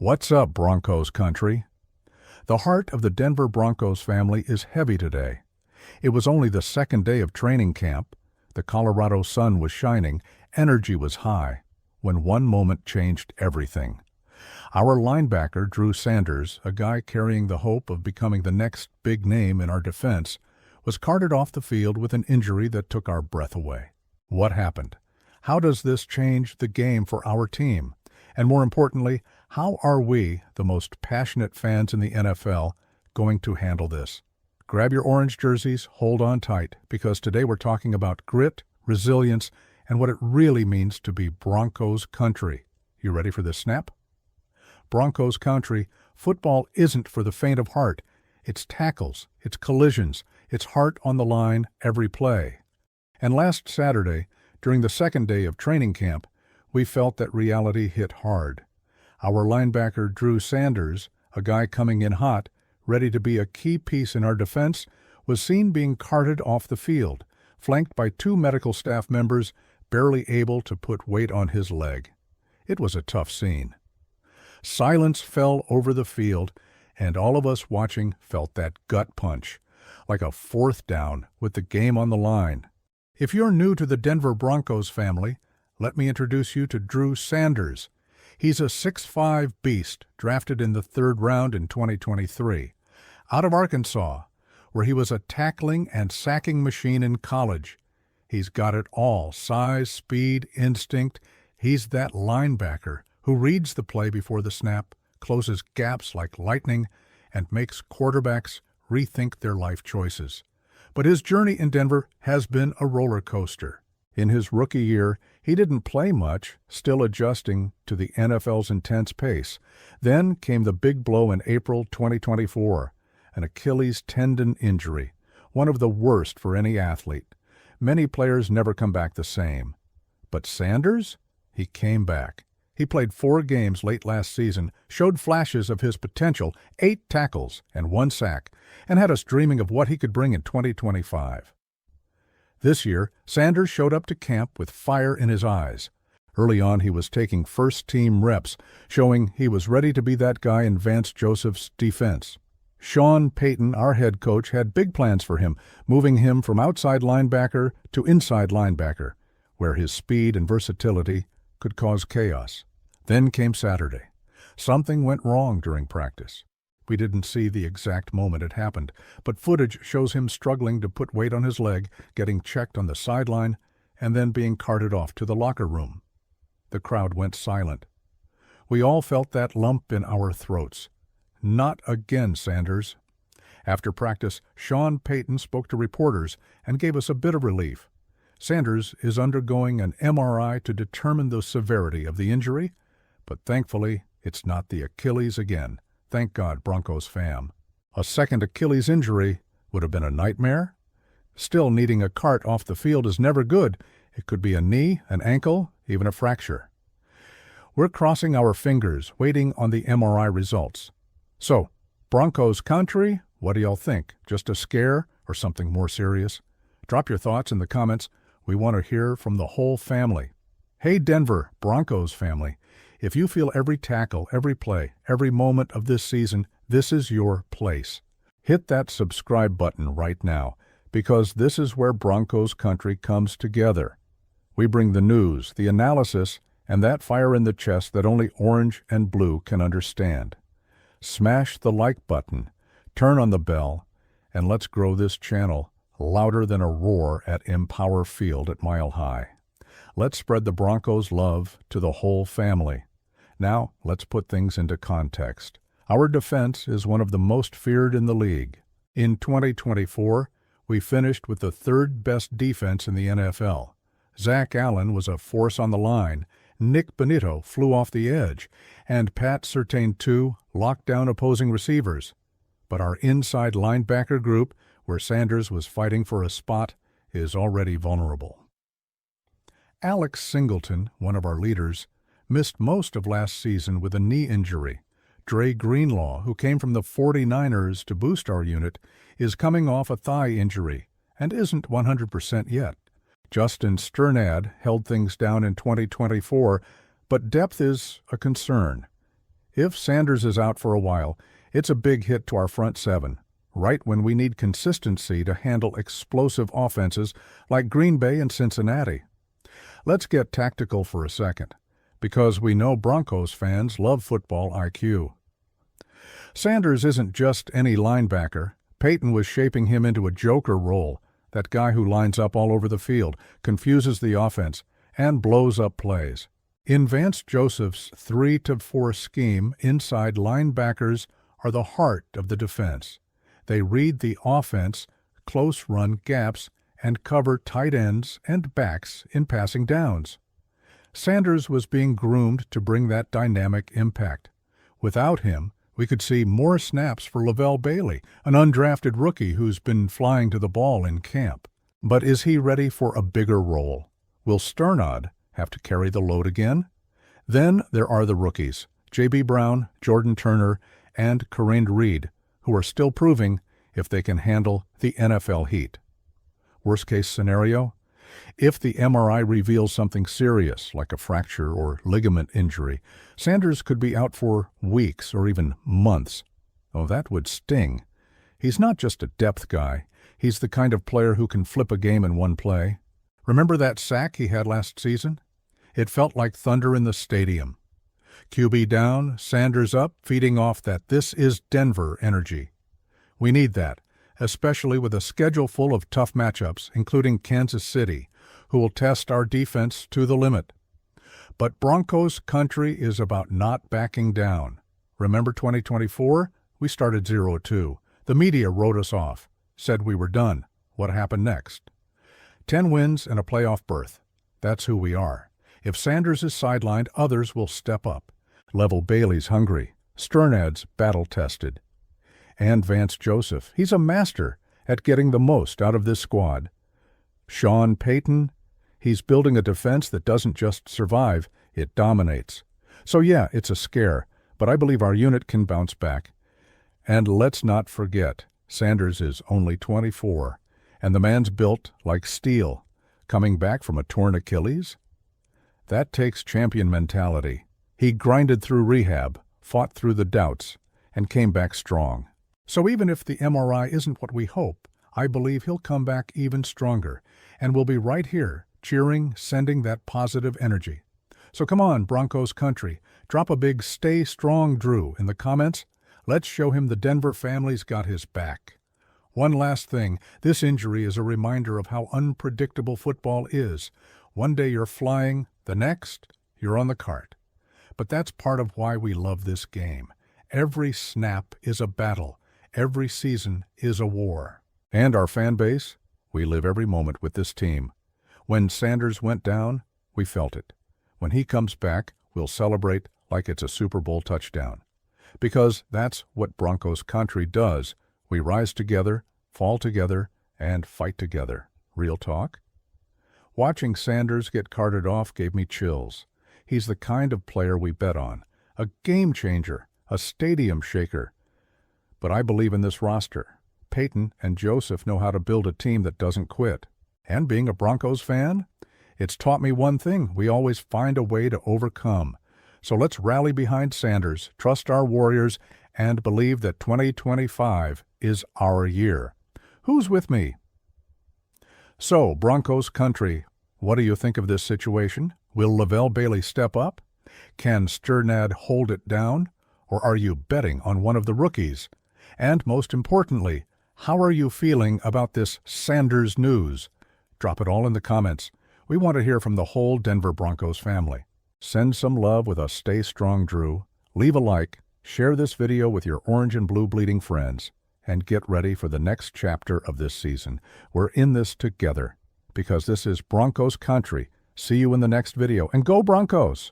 What's up, Broncos country? The heart of the Denver Broncos family is heavy today. It was only the second day of training camp. The Colorado sun was shining, energy was high, when one moment changed everything. Our linebacker, Drew Sanders, a guy carrying the hope of becoming the next big name in our defense, was carted off the field with an injury that took our breath away. What happened? How does this change the game for our team? And more importantly, how are we, the most passionate fans in the NFL, going to handle this? Grab your orange jerseys, hold on tight, because today we're talking about grit, resilience, and what it really means to be Broncos country. You ready for this snap? Broncos country, football isn't for the faint of heart. It's tackles, it's collisions, it's heart on the line every play. And last Saturday, during the second day of training camp, we felt that reality hit hard. Our linebacker, Drew Sanders, a guy coming in hot, ready to be a key piece in our defense, was seen being carted off the field, flanked by two medical staff members, barely able to put weight on his leg. It was a tough scene. Silence fell over the field, and all of us watching felt that gut punch, like a fourth down with the game on the line. If you're new to the Denver Broncos family, let me introduce you to Drew Sanders. He's a 6'5" beast, drafted in the third round in 2023. Out of Arkansas, where he was a tackling and sacking machine in college. He's got it all: size, speed, instinct. He's that linebacker who reads the play before the snap, closes gaps like lightning, and makes quarterbacks rethink their life choices. But his journey in Denver has been a roller coaster. In his rookie year, he didn't play much, still adjusting to the NFL's intense pace. Then came the big blow in April 2024, an Achilles tendon injury, one of the worst for any athlete. Many players never come back the same. But Sanders? He came back. He played 4 games late last season, showed flashes of his potential, 8 tackles and 1 sack, and had us dreaming of what he could bring in 2025. This year, Sanders showed up to camp with fire in his eyes. Early on, he was taking first-team reps, showing he was ready to be that guy in Vance Joseph's defense. Sean Payton, our head coach, had big plans for him, moving him from outside linebacker to inside linebacker, where his speed and versatility could cause chaos. Then came Saturday. Something went wrong during practice. We didn't see the exact moment it happened, but footage shows him struggling to put weight on his leg, getting checked on the sideline, and then being carted off to the locker room. The crowd went silent. We all felt that lump in our throats. Not again, Sanders. After practice, Sean Payton spoke to reporters and gave us a bit of relief. Sanders is undergoing an MRI to determine the severity of the injury, but thankfully it's not the Achilles again. Thank God, Broncos fam. A second Achilles injury would have been a nightmare. Still, needing a cart off the field is never good. It could be a knee, an ankle, even a fracture. We're crossing our fingers, waiting on the MRI results. So, Broncos country, what do y'all think? Just a scare or something more serious? Drop your thoughts in the comments. We want to hear from the whole family. Hey Denver Broncos family, if you feel every tackle, every play, every moment of this season, this is your place. Hit that subscribe button right now, because this is where Broncos country comes together. We bring the news, the analysis, and that fire in the chest that only orange and blue can understand. Smash the like button, turn on the bell, and let's grow this channel louder than a roar at Empower Field at Mile High. Let's spread the Broncos love to the whole family. Now, let's put things into context. Our defense is one of the most feared in the league. In 2024, we finished with the 3rd best defense in the NFL. Zach Allen was a force on the line, Nick Bonitto flew off the edge, and Pat Surtain II locked down opposing receivers. But our inside linebacker group, where Sanders was fighting for a spot, is already vulnerable. Alex Singleton, one of our leaders, missed most of last season with a knee injury. Dre Greenlaw, who came from the 49ers to boost our unit, is coming off a thigh injury and isn't 100% yet. Justin Sternad held things down in 2024, but depth is a concern. If Sanders is out for a while, it's a big hit to our front seven, right when we need consistency to handle explosive offenses like Green Bay and Cincinnati. Let's get tactical for a second, because we know Broncos fans love football IQ. Sanders isn't just any linebacker. Peyton was shaping him into a joker role, that guy who lines up all over the field, confuses the offense, and blows up plays. In Vance Joseph's 3-4 scheme, inside linebackers are the heart of the defense. They read the offense, close run gaps, and cover tight ends and backs in passing downs. Sanders was being groomed to bring that dynamic impact. Without him, we could see more snaps for Lavelle Bailey, an undrafted rookie who's been flying to the ball in camp. But is he ready for a bigger role? Will Sternad have to carry the load again? Then there are the rookies, J.B. Brown, Jordan Turner, and Kareem Reed, who are still proving if they can handle the NFL heat. Worst-case scenario? If the MRI reveals something serious, like a fracture or ligament injury, Sanders could be out for weeks or even months. Oh, that would sting. He's not just a depth guy. He's the kind of player who can flip a game in one play. Remember that sack he had last season? It felt like thunder in the stadium. QB down, Sanders up, feeding off that "this is Denver" energy. We need that, especially with a schedule full of tough matchups, including Kansas City, who will test our defense to the limit. But Broncos country is about not backing down. Remember 2024? We started 0-2. The media wrote us off, said we were done. What happened next? 10 wins and a playoff berth. That's who we are. If Sanders is sidelined, others will step up. Lavelle Bailey's hungry. Sternad's battle-tested. And Vance Joseph. He's a master at getting the most out of this squad. Sean Payton. He's building a defense that doesn't just survive, it dominates. So yeah, it's a scare, but I believe our unit can bounce back. And let's not forget, Sanders is only 24, and the man's built like steel, coming back from a torn Achilles. That takes champion mentality. He grinded through rehab, fought through the doubts, and came back strong. So even if the MRI isn't what we hope, I believe he'll come back even stronger, and we'll be right here, cheering, sending that positive energy. So come on, Broncos country, drop a big "Stay Strong, Drew" in the comments. Let's show him the Denver family's got his back. One last thing, this injury is a reminder of how unpredictable football is. One day you're flying, the next, you're on the cart. But that's part of why we love this game. Every snap is a battle. Every season is a war. And our fan base? We live every moment with this team. When Sanders went down, we felt it. When he comes back, we'll celebrate like it's a Super Bowl touchdown. Because that's what Broncos country does. We rise together, fall together, and fight together. Real talk? Watching Sanders get carted off gave me chills. He's the kind of player we bet on. A game changer, a stadium shaker. But I believe in this roster. Peyton and Joseph know how to build a team that doesn't quit. And being a Broncos fan, it's taught me one thing: we always find a way to overcome. So let's rally behind Sanders, trust our Warriors, and believe that 2025 is our year. Who's with me? So, Broncos country, what do you think of this situation? Will Lavelle Bailey step up? Can Sternad hold it down? Or are you betting on one of the rookies? And most importantly, how are you feeling about this Sanders news? Drop it all in the comments. We want to hear from the whole Denver Broncos family. Send some love with a "Stay Strong, Drew." Leave a like, share this video with your orange and blue bleeding friends, and get ready for the next chapter of this season. We're in this together, because this is Broncos country. See you in the next video, and go Broncos!